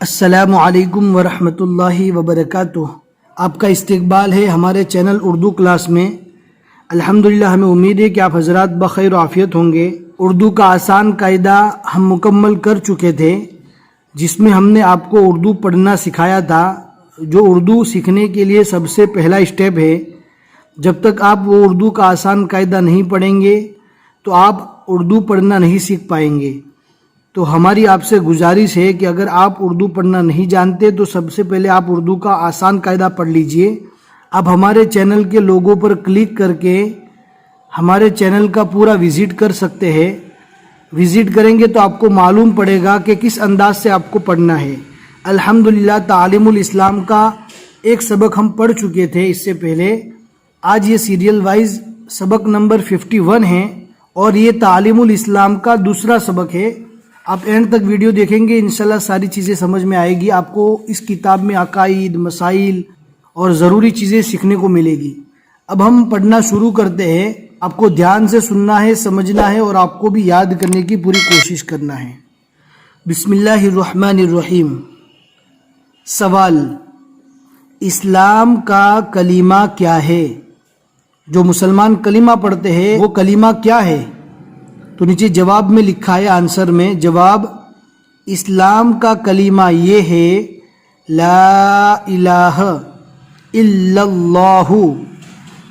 السلام علیکم ورحمۃ اللہ وبرکاتہ۔ آپ کا استقبال ہے ہمارے چینل اردو کلاس میں۔ الحمدللہ ہمیں امید ہے کہ آپ حضرات بخیر و عافیت ہوں گے۔ اردو کا آسان قاعدہ ہم مکمل کر چکے تھے، جس میں ہم نے آپ کو اردو پڑھنا سکھایا تھا، جو اردو سیکھنے کے لیے سب سے پہلا اسٹیپ ہے۔ جب تک آپ وہ اردو کا آسان قاعدہ نہیں پڑھیں گے تو آپ اردو پڑھنا نہیں سیکھ پائیں گے۔ تو ہماری آپ سے گزارش ہے کہ اگر آپ اردو پڑھنا نہیں جانتے تو سب سے پہلے آپ اردو کا آسان قاعدہ پڑھ لیجئے۔ اب ہمارے چینل کے لوگو پر کلک کر کے ہمارے چینل کا پورا وزٹ کر سکتے ہیں۔ وزٹ کریں گے تو آپ کو معلوم پڑے گا کہ کس انداز سے آپ کو پڑھنا ہے۔ الحمدللہ تعلیم الاسلام کا ایک سبق ہم پڑھ چکے تھے اس سے پہلے۔ آج یہ سیریل وائز سبق نمبر 51 ہے اور یہ تعلیم الاسلام کا دوسرا سبق ہے۔ آپ اینڈ تک ویڈیو دیکھیں گے، انشاءاللہ ساری چیزیں سمجھ میں آئے گی۔ آپ کو اس کتاب میں عقائد، مسائل اور ضروری چیزیں سیکھنے کو ملے گی۔ اب ہم پڑھنا شروع کرتے ہیں۔ آپ کو دھیان سے سننا ہے، سمجھنا ہے اور آپ کو بھی یاد کرنے کی پوری کوشش کرنا ہے۔ بسم اللہ الرحمن الرحیم۔ سوال: اسلام کا کلمہ کیا ہے؟ جو مسلمان کلمہ پڑھتے ہیں وہ کلمہ کیا ہے؟ تو نیچے جواب میں لکھا ہے، آنسر میں جواب: اسلام کا کلمہ یہ ہے لا الہ الا اللہ۔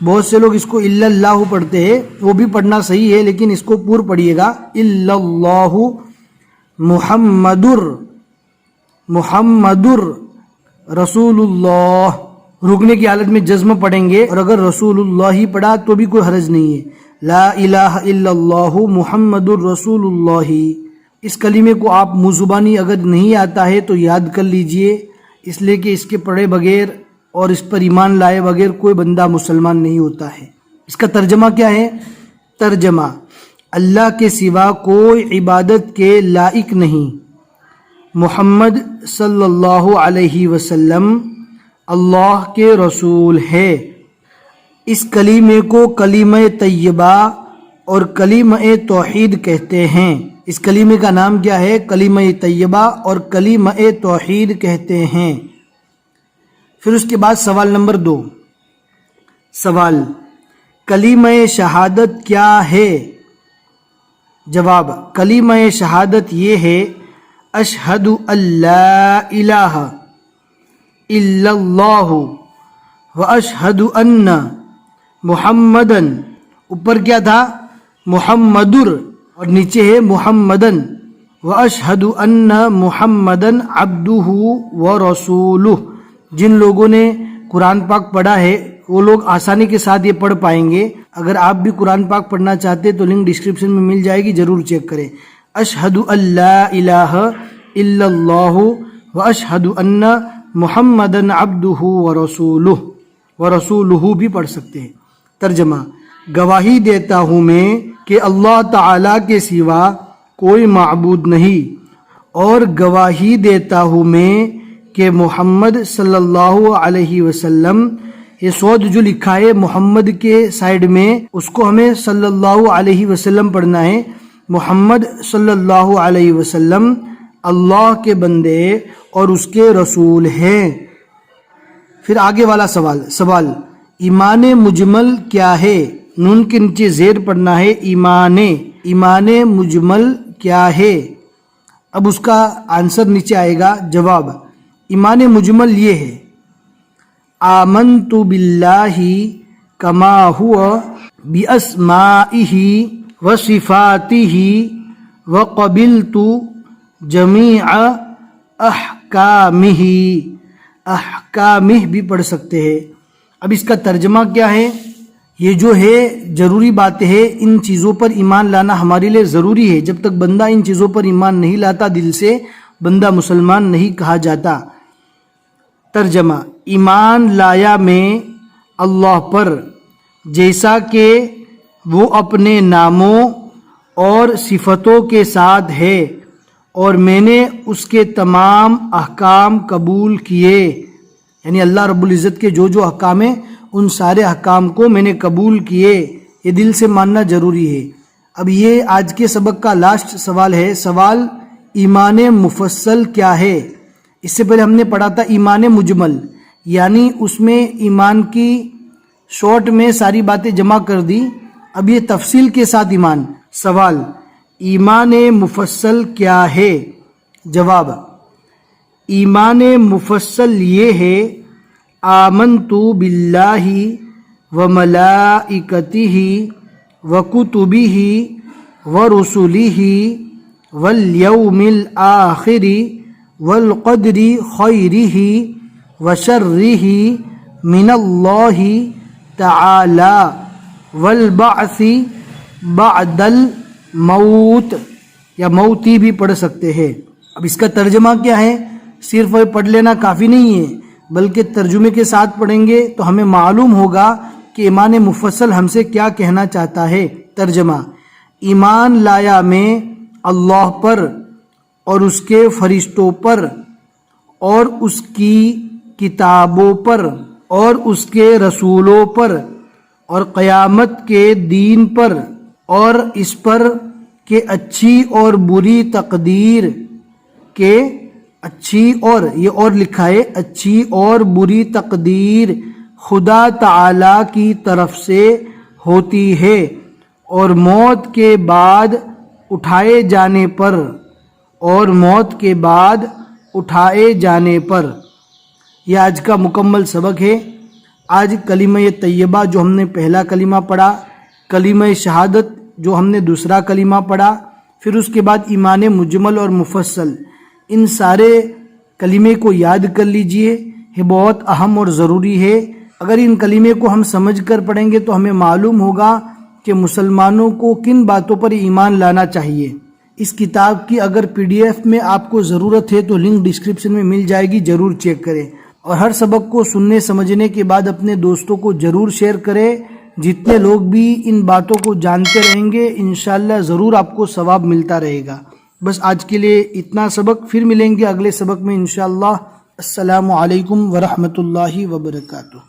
بہت سے لوگ اس کو الا اللہ پڑھتے ہیں، وہ بھی پڑھنا صحیح ہے، لیکن اس کو پور پڑھیے گا الا اللہ محمدر رسول اللہ۔ رکنے کی حالت میں جزم پڑھیں گے، اور اگر رسول اللہ ہی پڑھا تو بھی کوئی حرج نہیں ہے۔ لا الہ الا اللہ محمد الرسول اللہ۔ اس کلمے کو آپ منہ زبانی اگر نہیں آتا ہے تو یاد کر لیجئے، اس لیے کہ اس کے پڑھے بغیر اور اس پر ایمان لائے بغیر کوئی بندہ مسلمان نہیں ہوتا ہے۔ اس کا ترجمہ کیا ہے؟ ترجمہ: اللہ کے سوا کوئی عبادت کے لائق نہیں، محمد صلی اللہ علیہ وسلم اللہ کے رسول ہے۔ اس کلمے کو کلمہ طیبہ اور کلمہ توحید کہتے ہیں۔ اس کلمے کا نام کیا ہے؟ کلمہ طیبہ اور کلمہ توحید کہتے ہیں۔ پھر اس کے بعد سوال نمبر 2۔ سوال: کلمہ شہادت کیا ہے؟ جواب: کلمہ شہادت یہ ہے اشہد ان لا الہ الا اللہ واشہد ان محمدن، اوپر کیا تھا؟ محمدر، اور نیچے ہے محمدن، واشہد ان محمدن عبدہ ورسولہ۔ جن لوگوں نے قرآن پاک پڑھا ہے وہ لوگ آسانی کے ساتھ یہ پڑھ پائیں گے۔ اگر آپ بھی قرآن پاک پڑھنا چاہتے تو لنک ڈسکرپشن میں مل جائے گی، ضرور چیک کریں۔ اشہد ان لا الہ الا اللہ واشہد ان محمدن عبدہ ورسولہ بھی پڑھ سکتے ہیں۔ ترجمہ: گواہی دیتا ہوں میں کہ اللہ تعالیٰ کے سوا کوئی معبود نہیں، اور گواہی دیتا ہوں میں کہ محمد صلی اللہ علیہ وسلم، یہ سود جو لکھا ہے محمد کے سائیڈ میں، اس کو ہمیں صلی اللہ علیہ وسلم پڑھنا ہے۔ محمد صلی اللہ علیہ وسلم اللہ کے بندے اور اس کے رسول ہیں۔ پھر آگے والا سوال: ایمان مجمل کیا ہے؟ نون کے نیچے زیر پڑھنا ہے ایمان مجمل کیا ہے؟ اب اس کا آنسر نیچے آئے گا۔ جواب: ایمان مجمل یہ ہے آمنت باللہ کما ہوا باسمائہ وصفاتہ وقبلت جمیع احکامہ بھی پڑھ سکتے ہیں۔ اب اس کا ترجمہ کیا ہے؟ یہ جو ہے ضروری باتیں ہیں، ان چیزوں پر ایمان لانا ہمارے لیے ضروری ہے۔ جب تک بندہ ان چیزوں پر ایمان نہیں لاتا دل سے، بندہ مسلمان نہیں کہا جاتا۔ ترجمہ: ایمان لایا میں اللہ پر، جیسا کہ وہ اپنے ناموں اور صفتوں کے ساتھ ہے، اور میں نے اس کے تمام احکام قبول کیے۔ یعنی اللہ رب العزت کے جو احکام ہیں ان سارے احکام کو میں نے قبول کیے، یہ دل سے ماننا ضروری ہے۔ اب یہ آج کے سبق کا لاسٹ سوال ہے۔ سوال: ایمان مفصل کیا ہے؟ اس سے پہلے ہم نے پڑھا تھا ایمان مجمل، یعنی اس میں ایمان کی شارٹ میں ساری باتیں جمع کر دی. اب یہ تفصیل کے ساتھ ایمان. سوال: ایمان مفصل کیا ہے؟ جواب: ایمان مفصل یہ ہے آمنت باللہ وملائکتہ وکتبہ ورسلہ والیوم الآخر والقدر خیرہ وشرہ من اللہ تعالی والبعث بعد الموت، یا موتی بھی پڑھ سکتے ہیں. اب اس کا ترجمہ کیا ہے؟ صرف پڑھ لینا کافی نہیں ہے، بلکہ ترجمے کے ساتھ پڑھیں گے تو ہمیں معلوم ہوگا کہ ایمان مفصل ہم سے کیا کہنا چاہتا ہے. ترجمہ: ایمان لایا میں اللہ پر اور اس کے فرشتوں پر اور اس کی کتابوں پر اور اس کے رسولوں پر اور قیامت کے دین پر اور اس پر کہ اچھی اور بری تقدیر کے اچھی اور یہ اور لکھا ہے اچھی اور بری تقدیر خدا تعالی کی طرف سے ہوتی ہے، اور موت کے بعد اٹھائے جانے پر اور موت کے بعد اٹھائے جانے پر. یہ آج کا مکمل سبق ہے. آج کلمہ طیبہ جو ہم نے پہلا کلمہ پڑھا، کلمہ شہادت جو ہم نے دوسرا کلمہ پڑھا، پھر اس کے بعد ایمان مجمل اور مفصل، ان سارے کلمے کو یاد کر لیجئے. یہ بہت اہم اور ضروری ہے. اگر ان کلمے کو ہم سمجھ کر پڑھیں گے تو ہمیں معلوم ہوگا کہ مسلمانوں کو کن باتوں پر ایمان لانا چاہیے. اس کتاب کی اگر PDF میں آپ کو ضرورت ہے تو لنک ڈسکرپشن میں مل جائے گی، ضرور چیک کریں. اور ہر سبق کو سننے سمجھنے کے بعد اپنے دوستوں کو ضرور شیئر کریں. جتنے لوگ بھی ان باتوں کو جانتے رہیں گے انشاءاللہ ضرور آپ کو ثواب ملتا رہے گا. بس آج کے لیے اتنا سبق، پھر ملیں گے اگلے سبق میں انشاءاللہ. السلام علیکم ورحمۃ اللہ وبرکاتہ.